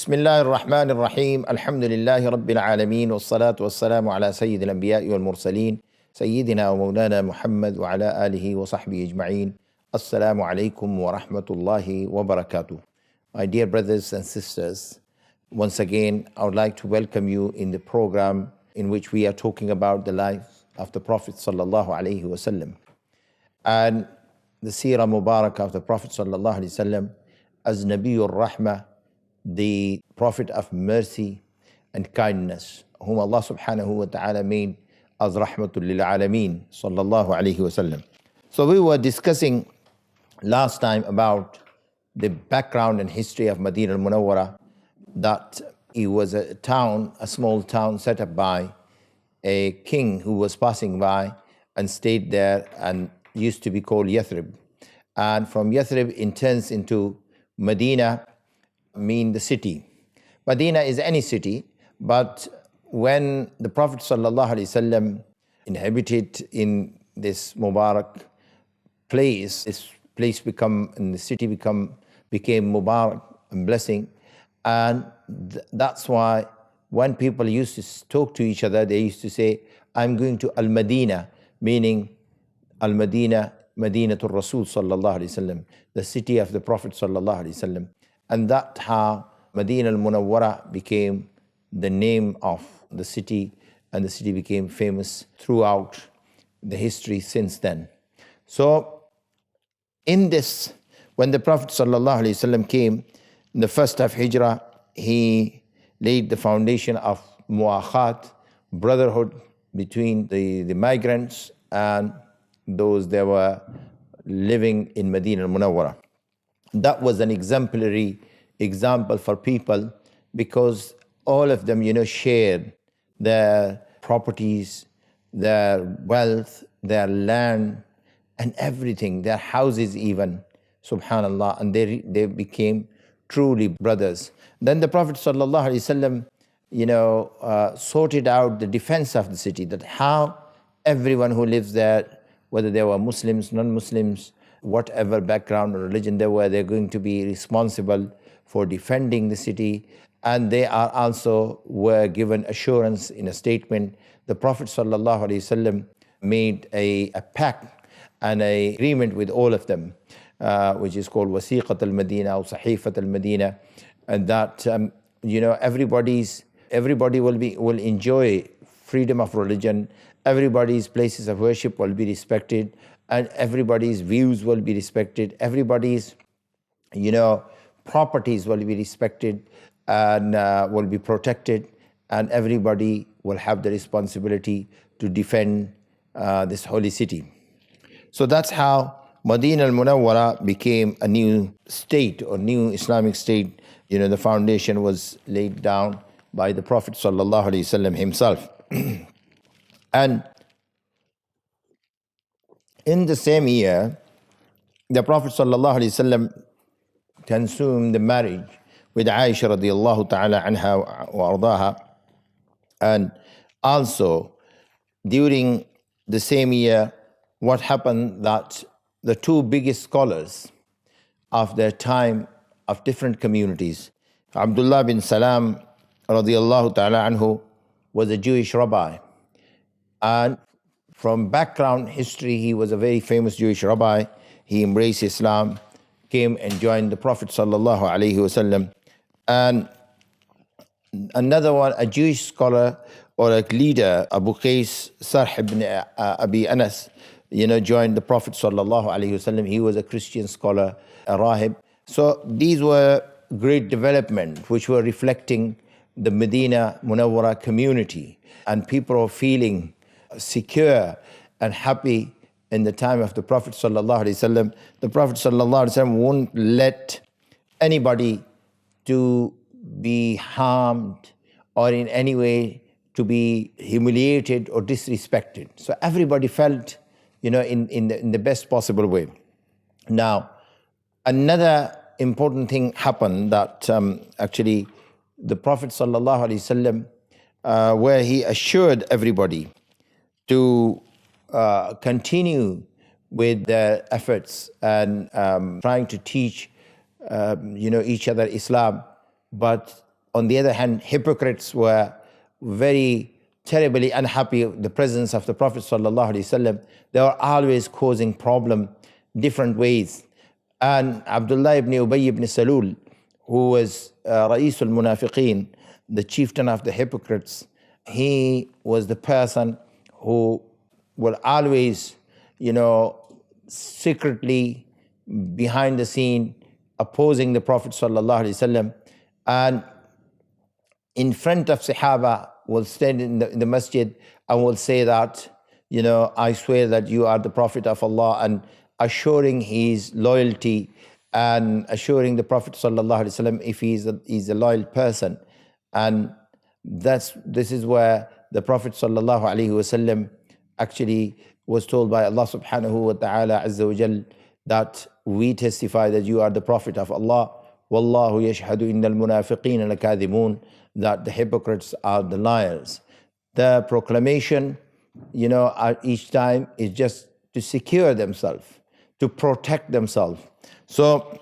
بسم الله الرحمن الرحيم الحمد لله رب العالمين والصلاة والسلام على سيد الأنبياء والمرسلين سيدنا ومولانا محمد وعلى آله وصحبه أجمعين. Assalamu alaikum wa rahmatullahi wa barakatuh. My dear brothers and sisters, once again I would like to welcome you in the program in which we are talking about the life of the Prophet sallallahu alaihi wasallam and the seerah mubarakah of the Prophet sallallahu alaihi wasallam as Nabiyur Rahmah, the Prophet of mercy and kindness, whom Allah subhanahu wa ta'ala made as rahmatul lil alameen sallallahu alaihi wasallam. So we were discussing last time about the background and history of Madinah al-Munawwara, that it was a town, a small town set up by a king who was passing by and stayed there and used to be called Yathrib. And from Yathrib it turns into Medina, mean the city. Medina is any city, but when the Prophet ﷺ inhabited in this Mubarak place, this place and the city became Mubarak and blessing, and that's why when people used to talk to each other, they used to say, "I'm going to Al-Madina," meaning Al-Madina, Madinatul Rasul sallallahu alaihi wasallam, the city of the Prophet sallallahu alaihi wasallam. And that's how Madinah al-Munawwara became the name of the city, and the city became famous throughout the history since then. So in this, when the Prophet ﷺ came, in the first of Hijrah, he laid the foundation of mu'akhat, brotherhood between the migrants and those that were living in Madinah al-Munawwara. That was an exemplary example for people, because all of them, shared their properties, their wealth, their land, and everything, their houses even, subhanallah, and they became truly brothers. Then the Prophet ﷺ, sorted out the defense of the city, that how everyone who lives there, whether they were Muslims, non-Muslims, whatever background or religion they were, they're going to be responsible for defending the city. And they were given assurance in a statement. The Prophet ﷺ made a pact and an agreement with all of them, which is called Wasiqat al-Madina or Sahifat al-Madina, and that everybody will enjoy freedom of religion. Everybody's places of worship will be respected, and everybody's views will be respected. Everybody's properties will be respected and will be protected, and everybody will have the responsibility to defend this holy city. So that's how Madinah al-Munawwara became a new state or new Islamic state. The foundation was laid down by the Prophet ﷺ himself. And in the same year, the Prophet ﷺ consumed the marriage with Aisha radiallahu ta'ala anha wa ardaha. And also, during the same year, what happened that the two biggest scholars of their time of different communities, Abdullah bin Salam radiallahu ta'ala anhu was a Jewish rabbi. And from background history, he was a very famous Jewish rabbi. He embraced Islam, came and joined the Prophet sallallahu alaihi wasallam. And another one, a Jewish scholar or a leader, Abu Qais Sarh ibn Abi Anas, joined the Prophet sallallahu alaihi wasallam. He was a Christian scholar, a rahib. So these were great development which were reflecting the Medina Munawwara community, and people are feeling secure and happy in the time of the Prophet sallallahu alaihi wasallam. The Prophet sallallahu alaihi wasallam won't let anybody to be harmed or in any way to be humiliated or disrespected. So everybody felt, in the best possible way. Now, another important thing happened, that actually the Prophet sallallahu alaihi wasallam, where he assured everybody to continue with their efforts and trying to teach each other Islam, but on the other hand, hypocrites were very terribly unhappy with the presence of the Prophet sallallahu alaihi wasallam. They were always causing problem different ways. And Abdullah ibn Ubay ibn Salul, who was Ra'is al-Munafiqeen, the chieftain of the hypocrites, he was the person who will always, secretly behind the scene opposing the Prophet sallallahu alaihi wasallam, and in front of Sahaba will stand in the masjid and will say that, I swear that you are the Prophet of Allah, and assuring his loyalty and assuring the Prophet sallallahu alaihi wasallam if he's a loyal person. And this is where the Prophet sallallahu alaihi wasallam actually was told by Allah subhanahu wa ta'ala azza wa jal that we testify that you are the Prophet of Allah. Wallahu yashhadu innal munafiqeen lakadhibun, that the hypocrites are the liars. The proclamation, each time is just to secure themselves, to protect themselves. So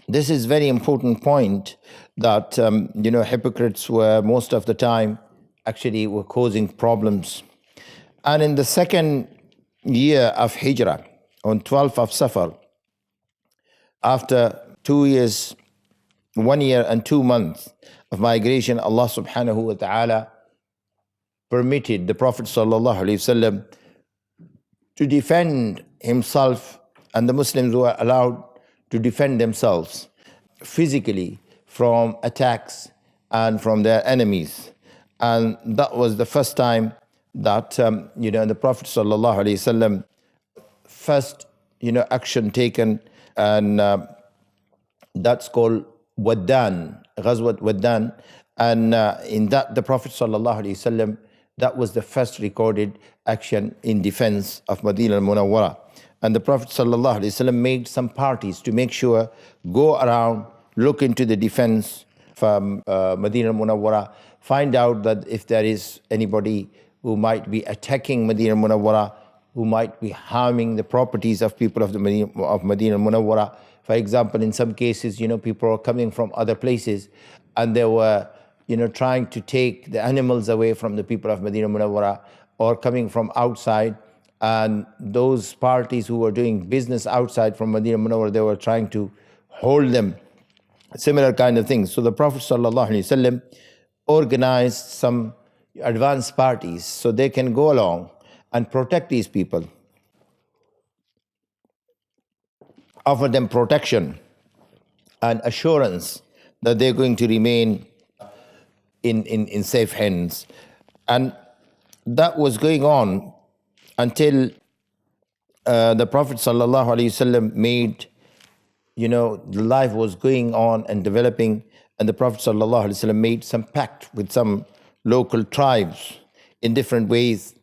this is very important point that, hypocrites were most of the time actually were causing problems. And in the second year of Hijrah, on 12th of Safar, after 2 years, 1 year and 2 months of migration, Allah subhanahu wa ta'ala permitted the Prophet sallallahu alaihi wasallam to defend himself, and the Muslims were allowed to defend themselves physically from attacks and from their enemies. And that was the first time that, the Prophet sallallahu alaihi wasallam first, action taken, and that's called Waddan, Ghazwat Waddan. And in that, the Prophet sallallahu alaihi wasallam, that was the first recorded action in defense of Medina al-Munawwara. And the Prophet sallallahu alaihi wasallam made some parties to make sure, go around, look into the defense from Medina al-Munawwara, find out that if there is anybody who might be attacking Medina al-Munawwara, who might be harming the properties of people of Medina al-Munawwara. For example, in some cases, people are coming from other places and they were, trying to take the animals away from the people of Medina al-Munawwara, or coming from outside. And those parties who were doing business outside from Medina al-Munawwara, they were trying to hold them, similar kind of things. So the Prophet sallallahu alaihi wasallam organized some advanced parties so they can go along and protect these people, offer them protection and assurance that they're going to remain in safe hands. And that was going on until the Prophet sallallahu alaihi wasallam made, the life was going on and developing, and the Prophet sallallahu alaihi wasallam made some pact with some local tribes in different ways.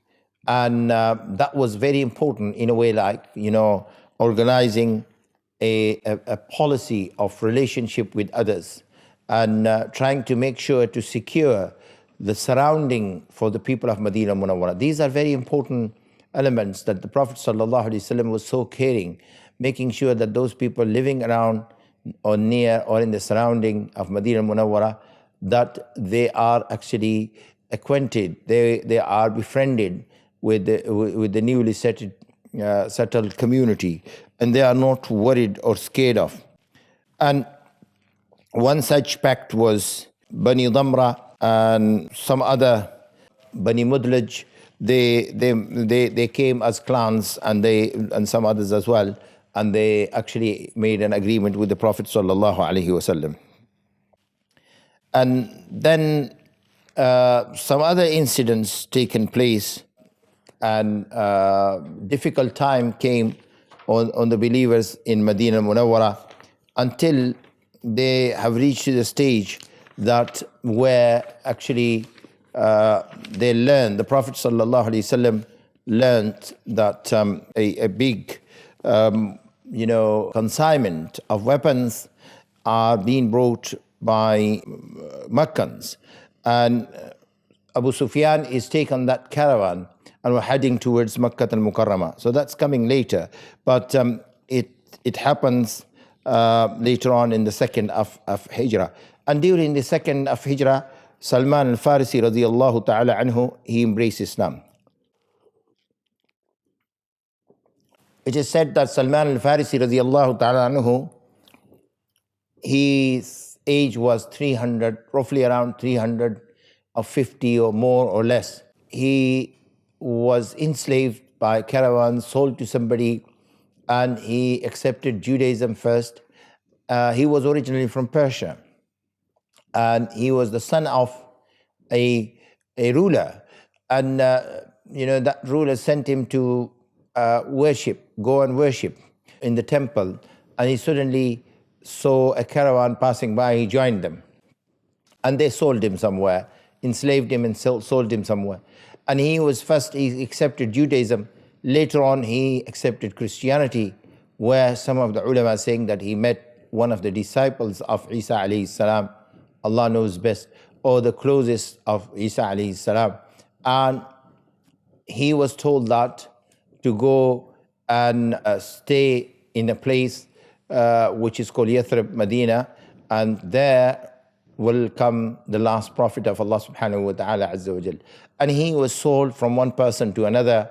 And that was very important in a way, like, organizing a policy of relationship with others, and trying to make sure to secure the surrounding for the people of Medina Munawwara. These are very important elements that the Prophet ﷺ was so caring, making sure that those people living around or near or in the surrounding of Medina Munawwara, that they are actually acquainted, they are befriended with the newly settled community, and they are not worried or scared of. And one such pact was Bani Damra and some other Bani Mudlaj. They came as clans, and some others as well, and they actually made an agreement with the Prophet sallallahu alaihi wasallam. And then some other incidents taken place, and difficult time came on the believers in Medina Munawwara, until they have reached the stage that where actually they learned, the Prophet sallallahu alaihi wasallam learned that a big consignment of weapons are being brought by Meccans, and Abu Sufyan is taken that caravan and we're heading towards Makkah al-Mukarramah. So that's coming later, but it happens later on in the second of Hijrah. And during the second of Hijrah, Salman al-Farisi radiallahu ta'ala anhu, he embraced Islam. It is said that Salman al-Farisi radiallahu ta'ala anhu, his age was 300, roughly around 350 or more or less. He was enslaved by caravans, sold to somebody, and he accepted Judaism first. He was originally from Persia, and he was the son of a ruler. And, that ruler sent him to go and worship in the temple. And he suddenly saw a caravan passing by. He joined them. And they sold him somewhere, enslaved him and sold him somewhere. And he accepted Judaism. Later on, he accepted Christianity, where some of the ulama are saying that he met one of the disciples of Isa alayhi salam, Allah knows best, or the closest of Isa alayhi salam. And he was told that to go and stay in a place which is called Yathrib, Medina, and there will come the last prophet of Allah subhanahu wa ta'ala azza wa jal. And he was sold from one person to another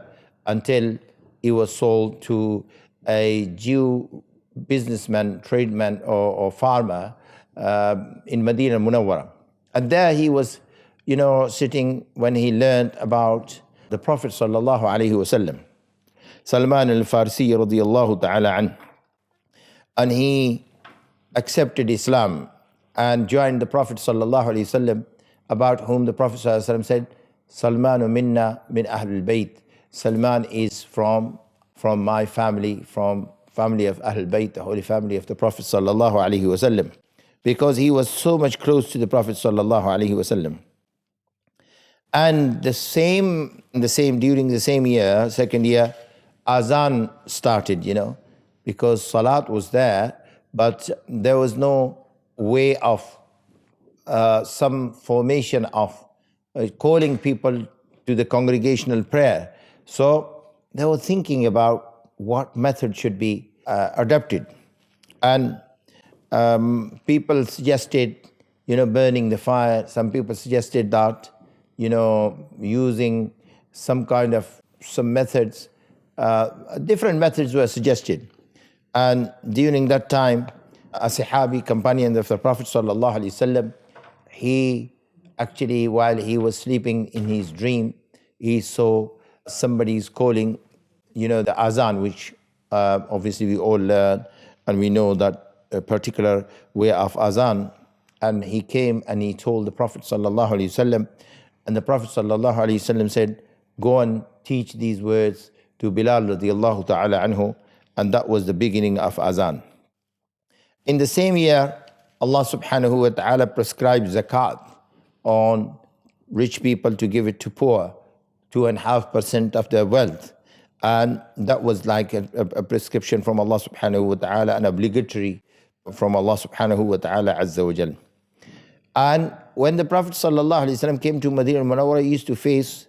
until he was sold to a Jew businessman, tradesman or farmer in Medina Munawwara. And there he was, sitting when he learned about the Prophet sallallahu alaihi wasallam, Salman al-Farsi radiyallahu ta'ala an. And he accepted Islam and joined the Prophet sallallahu alaihi wasallam, about whom the Prophet sallallahu alaihi wasallam said, Salmanu minna min Ahlul Bayt. Salman is from my family, from family of Ahlul Bayt, the holy family of the Prophet sallallahu alaihi wasallam, because he was so much close to the Prophet sallallahu alaihi wasallam. And during the same year, second year, Azan started, because Salat was there, but there was no way of some formation of calling people to the congregational prayer. So they were thinking about what method should be adopted. And people suggested, burning the fire. Some people suggested that, using some methods. Different methods were suggested. And during that time, a Sahabi, companion of the Prophet sallallahu alaihi wasallam, he actually, while he was sleeping in his dream, he saw somebody's calling, the azan, which obviously we all learn, and we know that a particular way of azan. And he came and he told the Prophet sallallahu alaihi wasallam, and the Prophet sallallahu alaihi wasallam said, go and teach these words to Bilal radiallahu ta'ala anhu. And that was the beginning of azan. In the same year, Allah subhanahu wa ta'ala prescribed zakat on rich people to give it to poor, 2.5% of their wealth. And that was like a prescription from Allah subhanahu wa ta'ala, and obligatory from Allah subhanahu wa ta'ala azza wa jal. And when the Prophet sallallahu alaihi wasallam came to Medina Munawwara, he used to face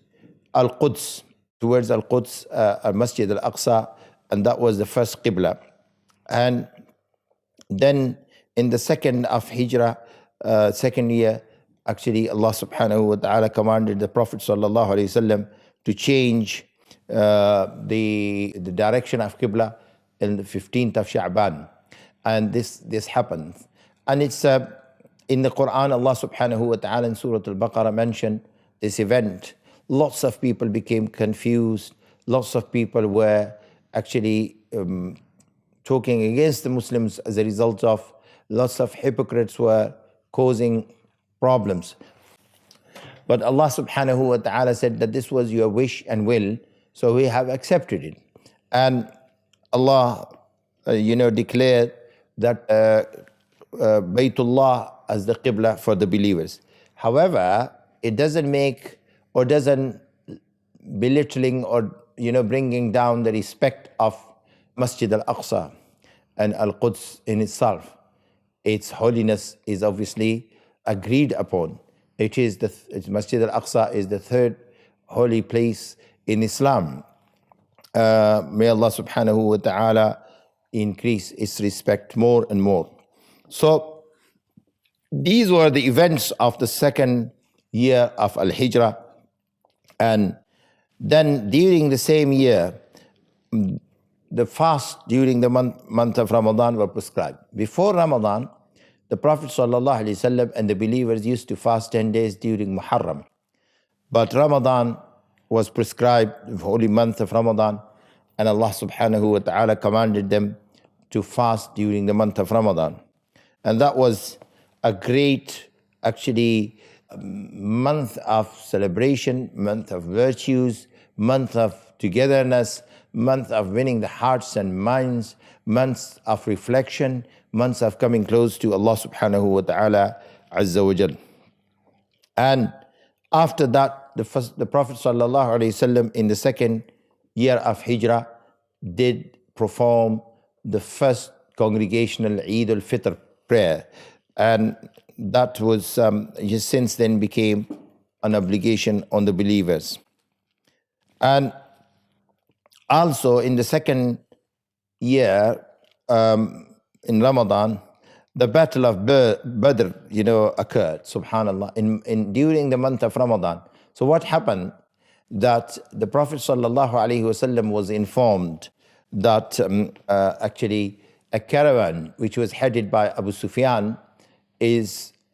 Al-Quds, towards Al-Quds, Masjid Al-Aqsa, and that was the first Qibla. And then in the second of Hijrah, second year, actually Allah subhanahu wa ta'ala commanded the Prophet sallallahu alaihi wasallam to change the direction of Qibla in the 15th of Sha'ban. And this happened. And it's in the Quran, Allah subhanahu wa ta'ala in Surah Al-Baqarah mentioned this event. Lots of people became confused. Lots of people were actually talking against the Muslims as a result of lots of hypocrites were causing problems. But Allah subhanahu wa ta'ala said that this was your wish and will, so we have accepted it. And Allah, declared that Baytullah as the Qibla for the believers. However, it doesn't make or doesn't belittling or bringing down the respect of Masjid Al-Aqsa and Al-Quds in itself. Its holiness is obviously agreed upon. Masjid Al-Aqsa is the third holy place in Islam. May Allah subhanahu wa ta'ala increase its respect more and more. So These were the events of the second year of Al-Hijrah. And then during the same year, the fast during the month of Ramadan were prescribed. Before Ramadan, the Prophet ﷺ and the believers used to fast 10 days during Muharram. But Ramadan was prescribed, the holy month of Ramadan, and Allah subhanahu wa ta'ala commanded them to fast during the month of Ramadan. And that was a great, actually, month of celebration, month of virtues, month of togetherness, month of winning the hearts and minds, months of reflection, months of coming close to Allah subhanahu wa ta'ala azza wa jal. And after that, the Prophet sallallahu alaihi wasallam in the second year of Hijrah did perform the first congregational Eid al-Fitr prayer. And that was since then became an obligation on the believers. And also in the second year, in Ramadan, the battle of Badr, occurred, subhanallah, during the month of Ramadan. So what happened? That the Prophet sallallahu alaihi wasallam was informed that actually a caravan which was headed by Abu Sufyan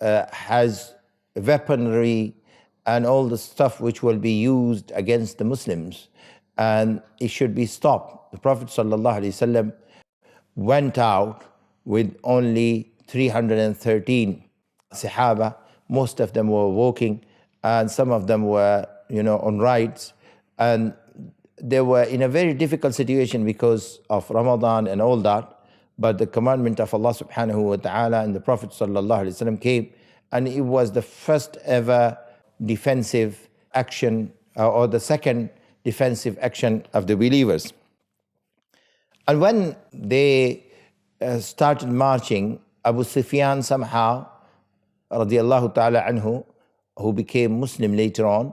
has weaponry and all the stuff which will be used against the Muslims, and it should be stopped. The Prophet ﷺ went out with only 313 Sahaba. Most of them were walking, and some of them were, on rides, and they were in a very difficult situation because of Ramadan and all that. But the commandment of Allah subhanahu wa ta'ala and the Prophet sallallahu alaihi wasallam came, and it was the first ever defensive action, or the second defensive action of the believers. And when they started marching, Abu Sufyan somehow, radiallahu ta'ala anhu, who became Muslim later on,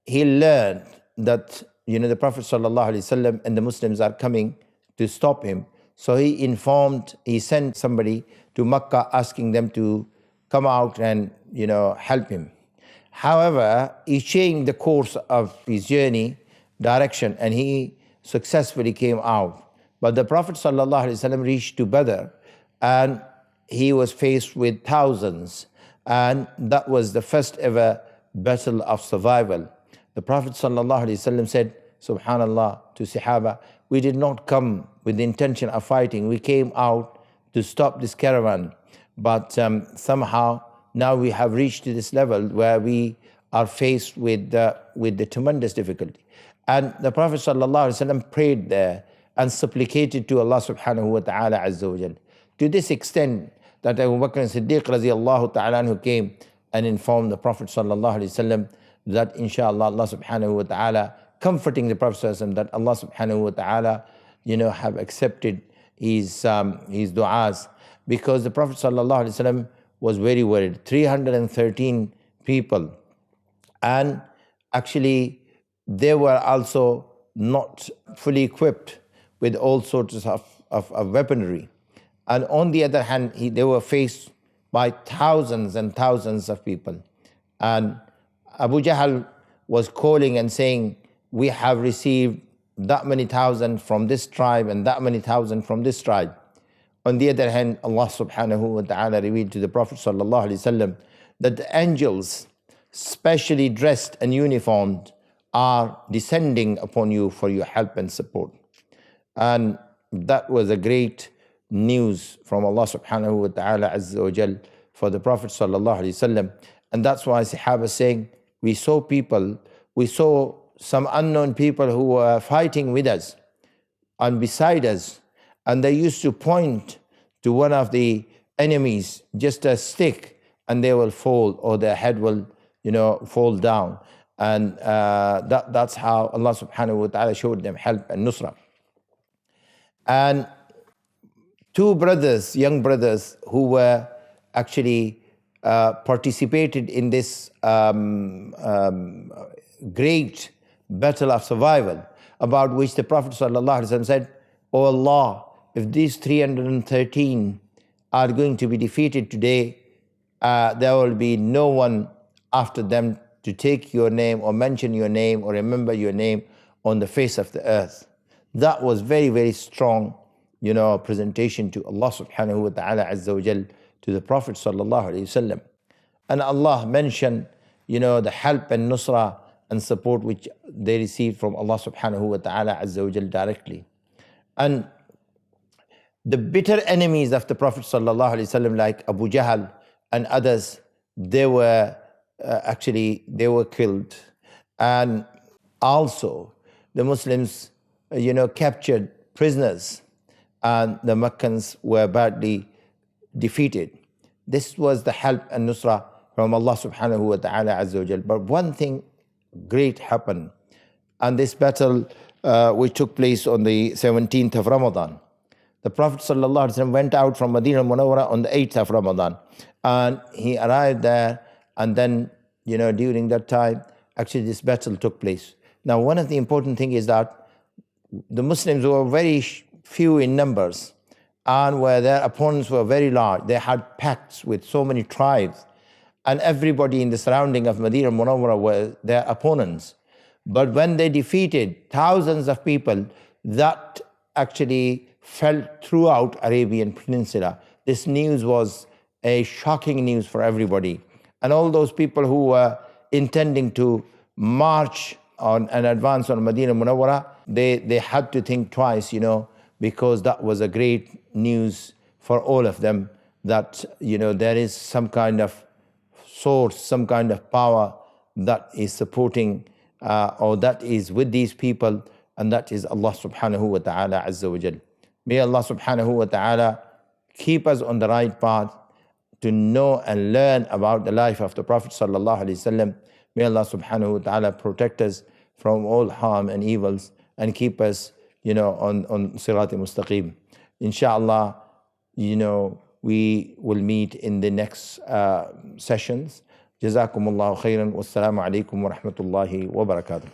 he learned that the Prophet sallallahu alaihi wasallam and the Muslims are coming to stop him. So he sent somebody to Makkah asking them to come out and, help him. However, he changed the course of his journey direction, and he successfully came out. But the Prophet ﷺ reached to Badr, and he was faced with thousands, and that was the first ever battle of survival. The Prophet ﷺ said, subhanallah, to Sahaba, we did not come with the intention of fighting. We came out to stop this caravan. But somehow now we have reached to this level where we are faced with the tremendous difficulty. And the Prophet ﷺ prayed there and supplicated to Allah subhanahu wa ta'ala azza wa jal. To this extent that Abu Bakr as-Siddiq radiallahu ta'ala who came and informed the Prophet sallallahu alaihi wasallam that inshallah Allah subhanahu wa ta'ala, comforting the Prophet sallallahu alaihi wasallam that Allah subhanahu wa ta'ala have accepted his du'as, because the Prophet sallallahu alaihi wasallam was very worried. 313 people, and actually they were also not fully equipped with all sorts of weaponry. And on the other hand, they were faced by thousands and thousands of people. And Abu Jahl was calling and saying, we have received that many thousand from this tribe and that many thousand from this tribe. On the other hand, Allah subhanahu wa ta'ala revealed to the Prophet sallallahu alaihi wasallam that the angels, specially dressed and uniformed, are descending upon you for your help and support. And that was a great news from Allah subhanahu wa ta'ala azza wa jal for the Prophet sallallahu alaihi wasallam. And that's why Sahaba saying, we saw some unknown people who were fighting with us and beside us, and they used to point to one of the enemies, just a stick, and they will fall, or their head will fall down. And that's how Allah subhanahu wa ta'ala showed them help and nusra. And two brothers, young brothers, who were actually participated in this great battle of survival, about which the Prophet ﷺ said, "O Allah, if these 313 are going to be defeated today, there will be no one after them to take your name or mention your name or remember your name on the face of the earth. That was very, very strong, presentation to Allah subhanahu wa ta'ala azza wa jal, to the Prophet sallallahu alayhi wasallam. And Allah mentioned, the help and nusra and support which they received from Allah subhanahu wa ta'ala azza wa jal directly. And the bitter enemies of the Prophet sallallahu alayhi wasallam, like Abu Jahl and others, they were killed. And also the Muslims, captured prisoners, and the Meccans were badly defeated. This was the help and nusra from Allah subhanahu wa ta'ala azza wa jal. But one thing great happened, and this battle which took place on the 17th of Ramadan. The Prophet sallallahu alaihi wasallam went out from Medina Munawwara on the 8th of Ramadan, and he arrived there, and then, during that time, actually this battle took place. Now, one of the important things is that the Muslims were very few in numbers, and where their opponents were very large. They had pacts with so many tribes, and everybody in the surrounding of Medina Munawwara were their opponents. But when they defeated thousands of people, that actually felt throughout Arabian Peninsula. This news was a shocking news for everybody. And all those people who were intending to march on and advance on Medina Munawwara, they had to think twice, because that was a great news for all of them, that, there is some kind of source, some kind of power that is supporting or that is with these people, and that is Allah subhanahu wa ta'ala azza wa jal. May Allah subhanahu wa ta'ala keep us on the right path to know and learn about the life of the Prophet sallallahu alaihi wasallam. May Allah subhanahu wa ta'ala protect us from all harm and evils and keep us, on Sirat al-Mustaqim. Inshallah, we will meet in the next sessions. Jazakumullahu khairan. Wassalamu alaikum wa rahmatullahi wa barakatuh.